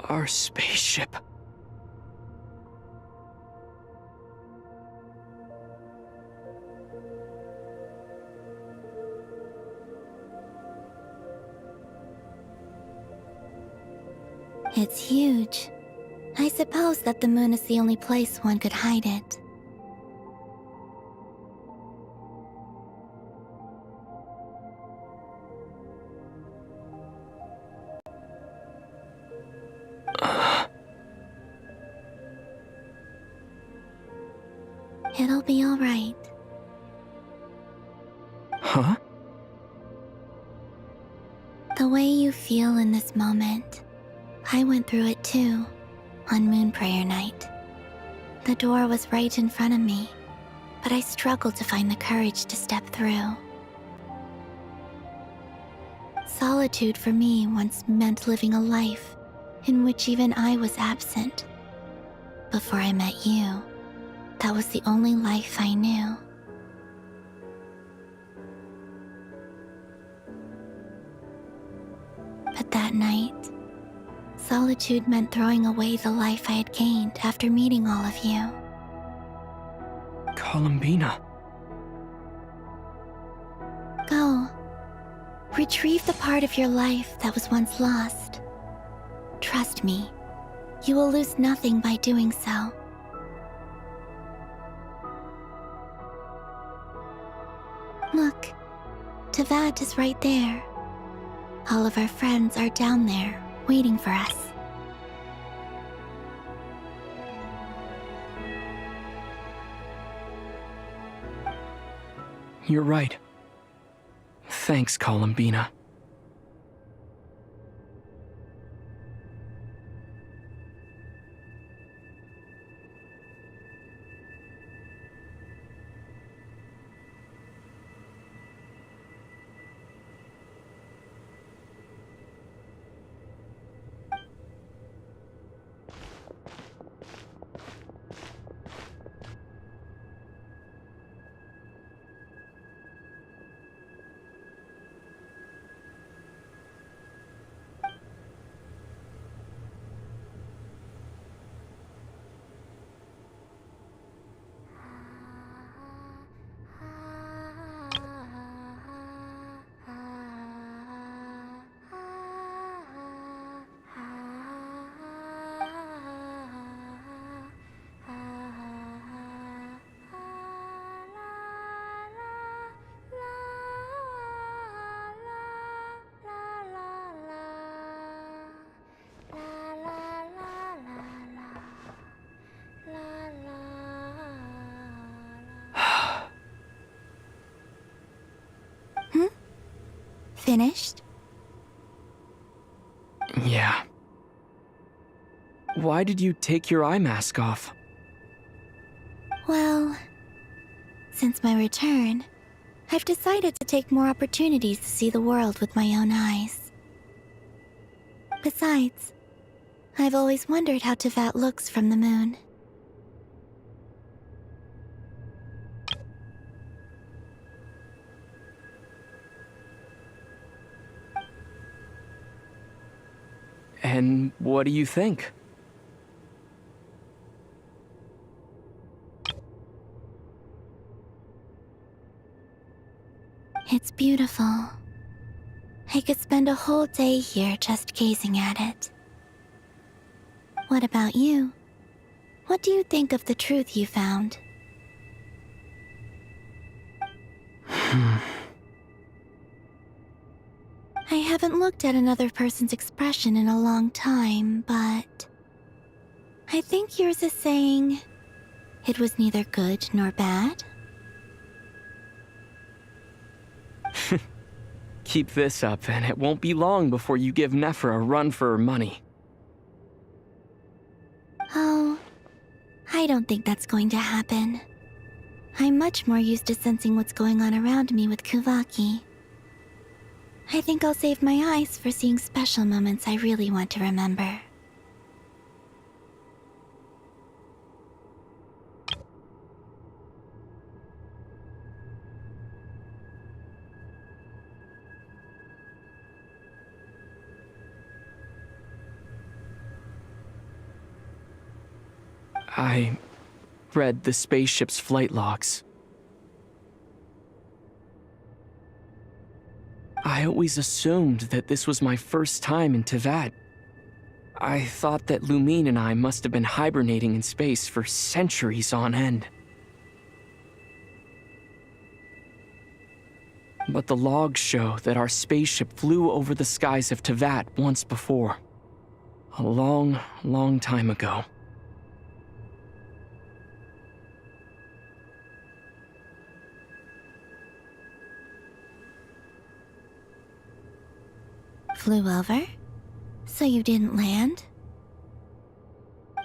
Our spaceship. It's huge. I suppose that the moon is the only place one could hide it. It'll be all right. Huh? The way you feel in this moment, I went through it too, on Moon Prayer Night. The door was right in front of me, but I struggled to find the courage to step through. Solitude for me once meant living a life in which even I was absent. Before I met you, that was the only life I knew. But that night, solitude meant throwing away the life I had gained after meeting all of you. Columbina. Go. Retrieve the part of your life that was once lost. Trust me, you will lose nothing by doing so. Look, Teyvat is right there. All of our friends are down there, waiting for us. You're right. Thanks, Columbina. Finished? Yeah. Why did you take your eye mask off? Well, since my return, I've decided to take more opportunities to see the world with my own eyes. Besides, I've always wondered how Teyvat looks from the moon. And what do you think? It's beautiful. I could spend a whole day here just gazing at it. What about you? What do you think of the truth you found? I haven't looked at another person's expression in a long time, but I think yours is saying it was neither good nor bad. Keep this up, and it won't be long before you give Nephra a run for her money. Oh, I don't think that's going to happen. I'm much more used to sensing what's going on around me with Kuvaki. I think I'll save my eyes for seeing special moments I really want to remember. I read the spaceship's flight logs. I always assumed that this was my first time in Teyvat. I thought that Lumine and I must have been hibernating in space for centuries on end. But the logs show that our spaceship flew over the skies of Teyvat once before. A long, long time ago. Flew over? So you didn't land?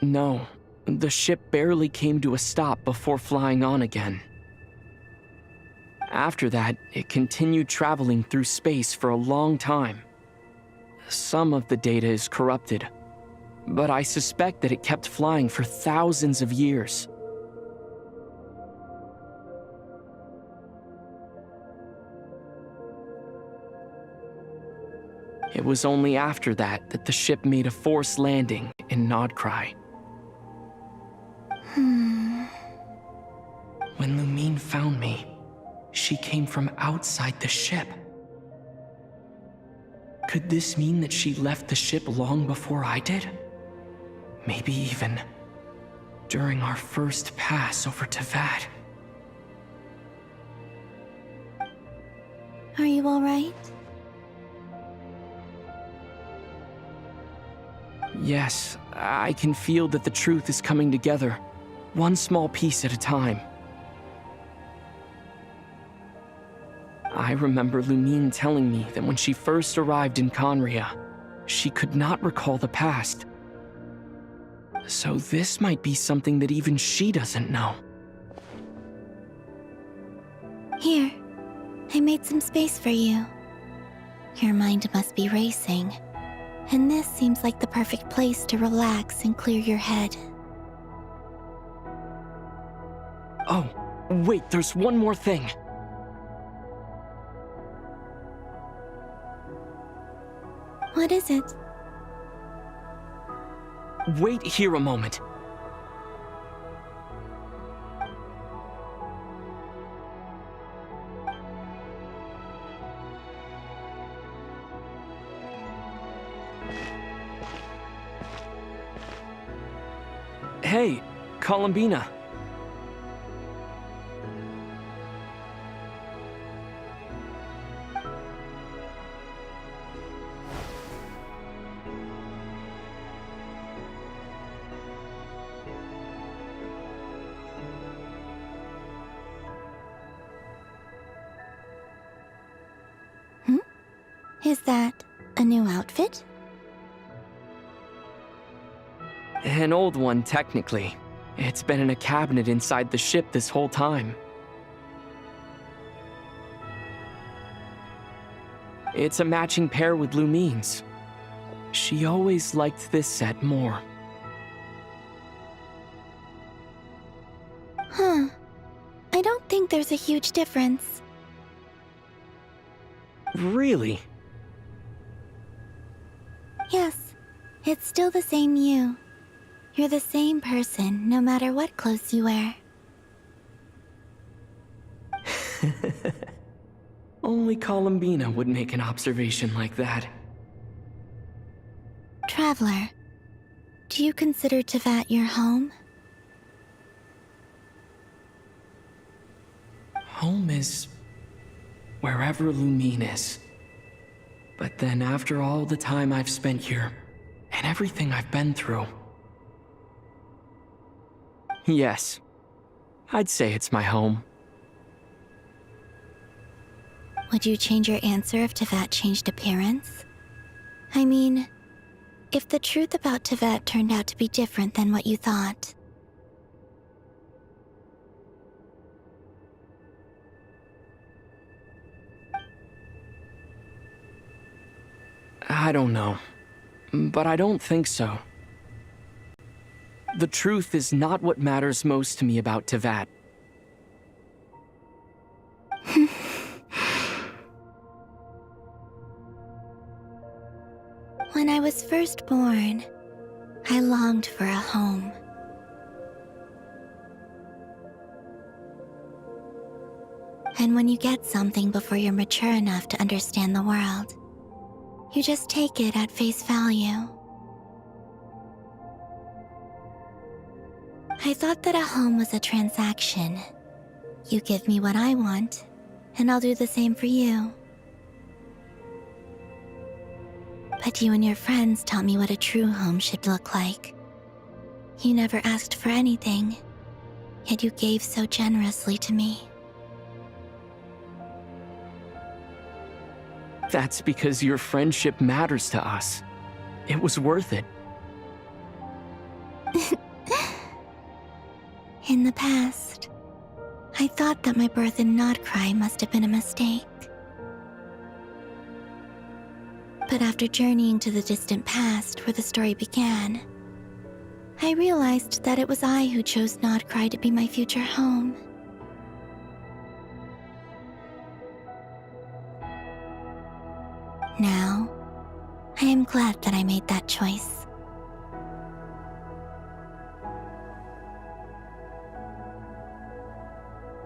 No, the ship barely came to a stop before flying on again. After that, it continued traveling through space for a long time. Some of the data is corrupted, but I suspect that it kept flying for thousands of years. It was only after that that the ship made a forced landing in Nodcry. When Lumine found me, she came from outside the ship. Could this mean that she left the ship long before I did? Maybe even during our first pass over Teyvat. Are you alright? Yes, I can feel that the truth is coming together, one small piece at a time. I remember Lumine telling me that when she first arrived in Conria, she could not recall the past. So this might be something that even she doesn't know. Here, I made some space for you. Your mind must be racing, and this seems like the perfect place to relax and clear your head. Oh, wait, there's one more thing. What is it? Wait here a moment. Hey, Columbina. Is that a new outfit? An old one, technically. It's been in a cabinet inside the ship this whole time. It's a matching pair with Lumine's. She always liked this set more. Huh. I don't think there's a huge difference. Really? Yes, it's still the same you. You're the same person, no matter what clothes you wear. Only Columbina would make an observation like that. Traveler, do you consider Teyvat your home? Home is wherever Lumine is. But then after all the time I've spent here, and everything I've been through... Yes, I'd say it's my home. Would you change your answer if Teyvat changed appearance? I mean, if the truth about Teyvat turned out to be different than what you thought. I don't know, but I don't think so. The truth is not what matters most to me about Teyvat. When I was first born, I longed for a home. And when you get something before you're mature enough to understand the world, you just take it at face value. I thought that a home was a transaction. You give me what I want, and I'll do the same for you. But you and your friends taught me what a true home should look like. You never asked for anything, yet you gave so generously to me. That's because your friendship matters to us. It was worth it. In the past, I thought that my birth in Nodcry must have been a mistake. But after journeying to the distant past where the story began, I realized that it was I who chose Nodcry to be my future home. Now, I am glad that I made that choice.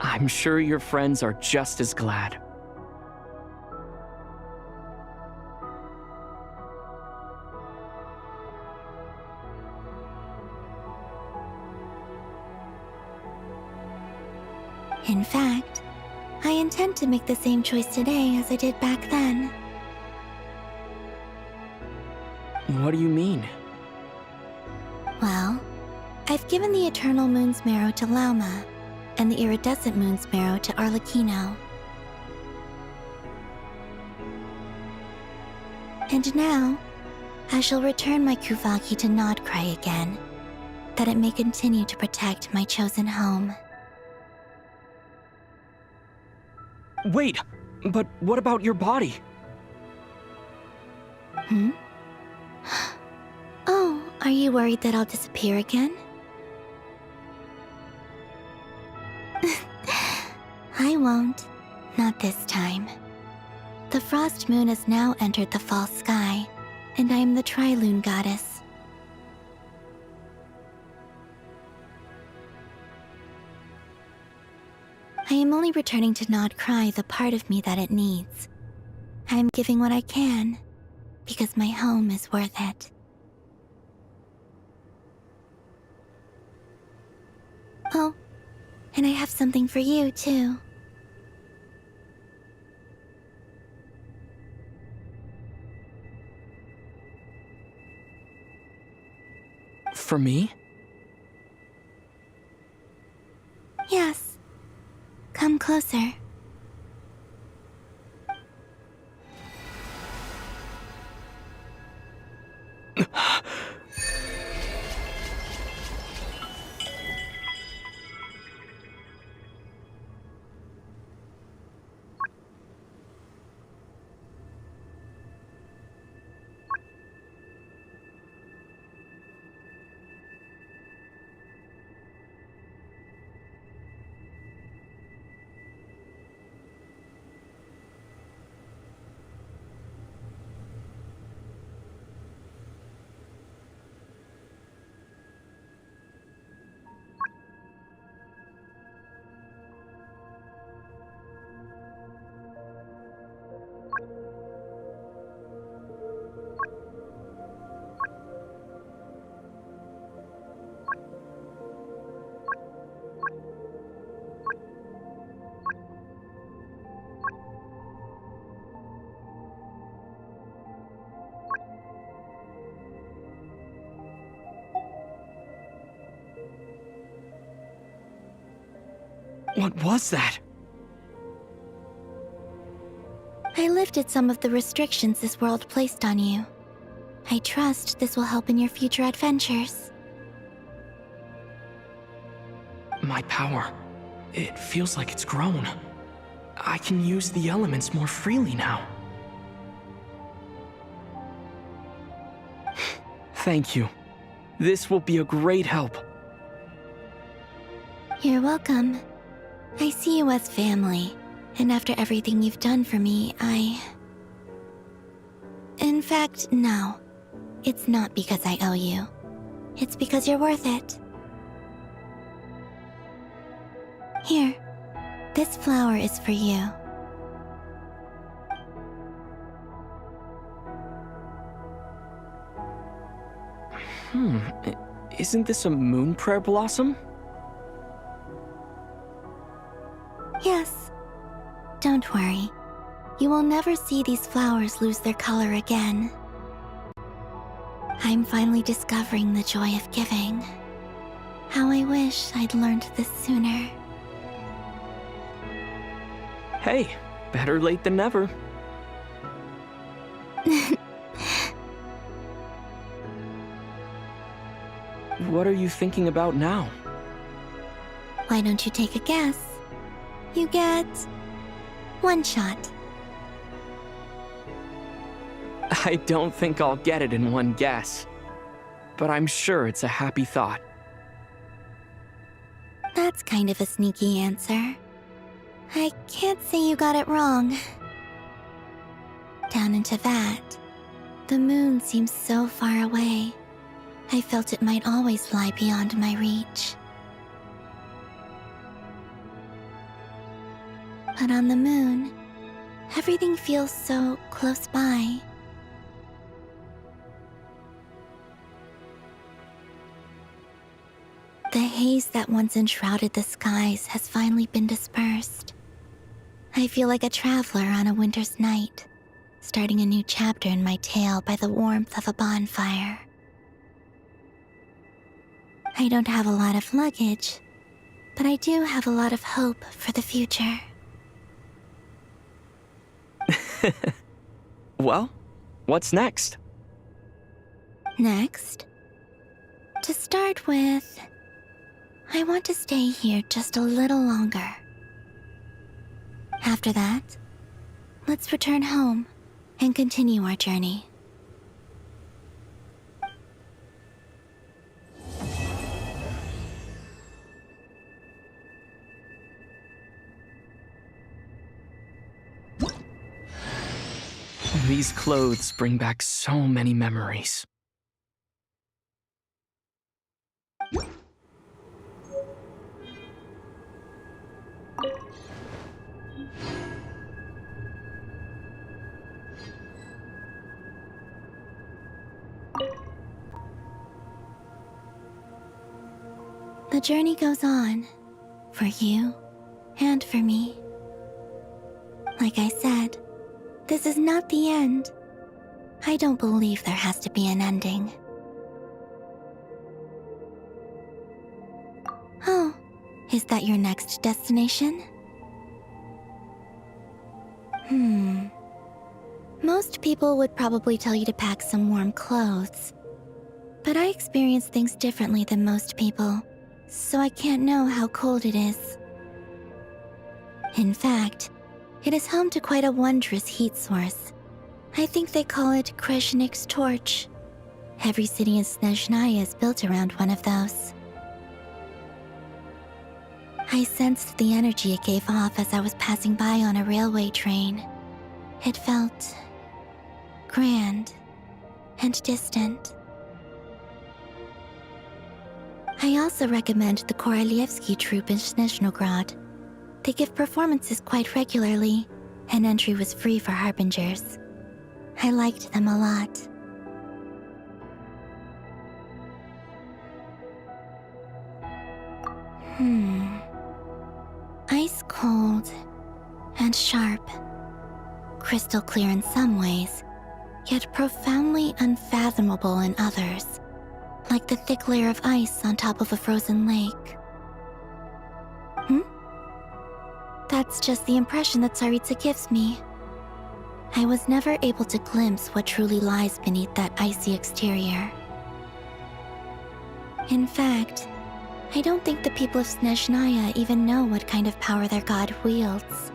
I'm sure your friends are just as glad. In fact, I intend to make the same choice today as I did back then. What do you mean? Well, I've given the Eternal Moon's Marrow to Lauma, and the Iridescent Moon's Marrow to Arlecchino. And now, I shall return my Kuvagi to Nodcry again, that it may continue to protect my chosen home. Wait, but what about your body? Oh, are you worried that I'll disappear again? I won't. Not this time. The Frost Moon has now entered the fall sky, and I am the Trilune Goddess. I am only returning to Nodcry the part of me that it needs. I am giving what I can, because my home is worth it. Oh, and I have something for you, too. For me? Yes. Come closer. What was that? I lifted some of the restrictions this world placed on you. I trust this will help in your future adventures. My power. It feels like it's grown. I can use the elements more freely now. Thank you. This will be a great help. You're welcome. I see you as family, and after everything you've done for me, In fact, no. It's not because I owe you. It's because you're worth it. Here, This flower is for you. Isn't this a moon prayer blossom? Yes. Don't worry. You will never see these flowers lose their color again. I'm finally discovering the joy of giving. How I wish I'd learned this sooner. Hey, better late than never. What are you thinking about now? Why don't you take a guess? You get one shot. I don't think I'll get it in one guess, but I'm sure it's a happy thought. That's kind of a sneaky answer. I can't say you got it wrong. Down into that, the moon seems so far away. I felt it might always lie beyond my reach. But on the moon, everything feels so close by. The haze that once enshrouded the skies has finally been dispersed. I feel like a traveler on a winter's night, starting a new chapter in my tale by the warmth of a bonfire. I don't have a lot of luggage, but I do have a lot of hope for the future. Well, what's next? Next, to start with, I want to stay here just a little longer. After that, let's return home and continue our journey. These clothes bring back so many memories. The journey goes on, for you and for me. Like I said, this is not the end. I don't believe there has to be an ending. Oh, is that your next destination? Most people would probably tell you to pack some warm clothes. But I experience things differently than most people, so I can't know how cold it is. In fact, it is home to quite a wondrous heat source. I think they call it Kreshnik's torch. Every city in Snezhnaya is built around one of those. I sensed the energy it gave off as I was passing by on a railway train. It felt grand and distant. I also recommend the Korolievsky troupe in Snezhnograd. They give performances quite regularly, and entry was free for harbingers. I liked them a lot. Ice cold and sharp. Crystal clear in some ways, yet profoundly unfathomable in others. Like the thick layer of ice on top of a frozen lake. That's just the impression that Tsaritsa gives me. I was never able to glimpse what truly lies beneath that icy exterior. In fact, I don't think the people of Snezhnaya even know what kind of power their god wields.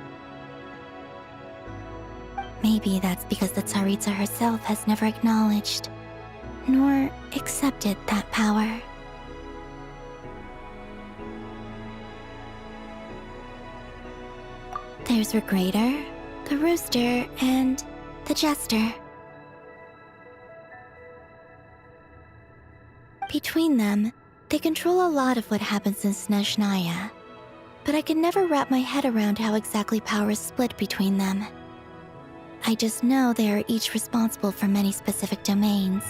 Maybe that's because the Tsaritsa herself has never acknowledged nor accepted that power. There's Regrator, the Rooster, and the Jester. Between them, they control a lot of what happens in Snezhnaya. but I can never wrap my head around how exactly power is split between them. I just know they are each responsible for many specific domains.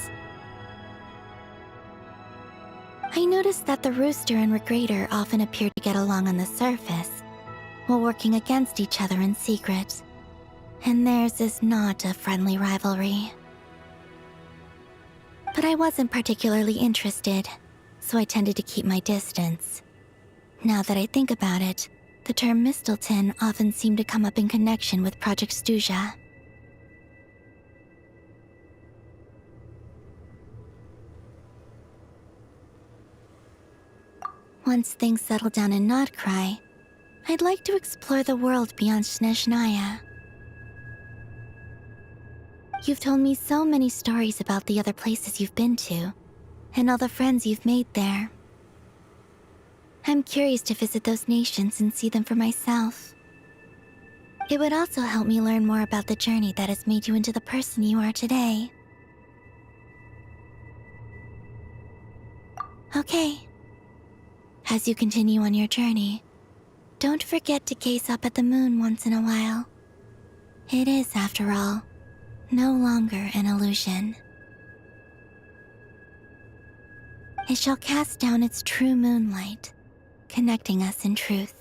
I noticed that the Rooster and Regrator often appear to get along on the surface, while working against each other in secret. And theirs is not a friendly rivalry. But I wasn't particularly interested, so I tended to keep my distance. Now that I think about it, the term Mistelton often seemed to come up in connection with Project Stuja. Once things settle down in Notcry, I'd like to explore the world beyond Snezhnaya. You've told me so many stories about the other places you've been to, and all the friends you've made there. I'm curious to visit those nations and see them for myself. It would also help me learn more about the journey that has made you into the person you are today. Okay. As you continue on your journey, don't forget to gaze up at the moon once in a while. It is, after all, no longer an illusion. It shall cast down its true moonlight, connecting us in truth.